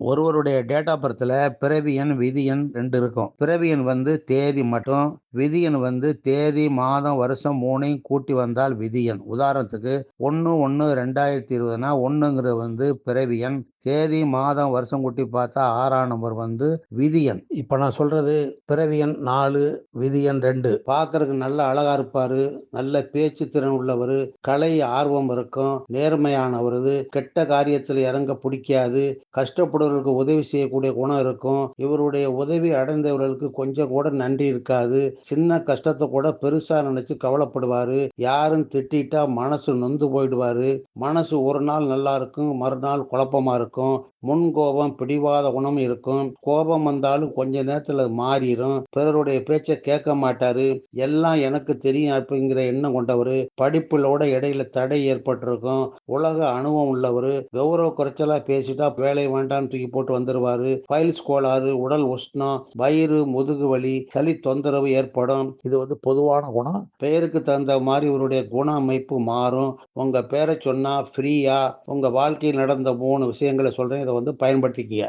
ஒருவருடைய date of பர்த்ல பிறவி எண், விதி எண் 2 இருக்கும். பிறவி எண் வந்து தேதி மட்டும், விதி எண் வந்து தேதி, மாதம், வருஷம் 3யும் கூட்டி வந்தால் விதி எண். உதாரணத்துக்கு 1/1/2020னா 1ங்கிறது வந்து பிறவி எண். தேதி, மாதம், வருஷம் கூட்டி பார்த்தா 6ஆம் நம்பர் வந்து விதி எண். இப்ப நான் சொல்றது பிறவி எண் 4, விதி எண் 2. பார்க்கறதுக்கு நல்ல அழகா இருப்பாரு, நல்ல பேச்சு திறன் உள்ளவரு, கலை ஆர்வம் இருக்கும், நேர்மையானவரு, கெட்ட காரியத்தில் இறங்க பிடிக்காது, கஷ்டப்படுறவர்களுக்கு உதவி செய்யக்கூடிய குணம் இருக்கும். இவருடைய உதவி அடைந்தவர்களுக்கு கொஞ்சம் கூட நன்றி இருக்காது. சின்ன கஷ்டத்தை கூட பெருசா நினைச்சு கவலைப்படுவாரு. யாரும் திட்டிட்டா மனசு நொந்து போயிடுவாரு. மனசு ஒரு நாள் நல்லா இருக்கும், மறுநாள் குழப்பமா இருக்கும். முன்கோபம், பிடிவாத குணம் இருக்கும். கோபம் வந்தாலும் கொஞ்ச நேரத்துல மாறிடும். பிறருடைய பேச்சை கேட்க மாட்டாரு. எல்லாம் எனக்கு தெரியும் அப்படிங்கிற எண்ணம் கொண்டவரு. படிப்புலோட இடையில தடை ஏற்பட்டிருக்கும். உலக அனுபவம் உள்ளவரு. கௌரவ குறைச்சலா பேசிட்டா வேலை வேண்டாம்னு தூக்கி போட்டு வந்துருவாரு. பைல்ஸ் கோளாறு, உடல் உஷ்ணம், வயிறு, முதுகு வலி, சளி தொந்தரவு ஏற்படும். இது வந்து பொதுவான குணம். பெயருக்கு தகுந்த மாதிரி இவருடைய குண அமைப்பு மாறும். உங்க பேரை சொன்னா ஃப்ரீயா உங்க வாழ்க்கையில் நடந்த 3 விஷயங்களை சொல்றேன். இதை வந்து பயன்படுத்திக்கங்க.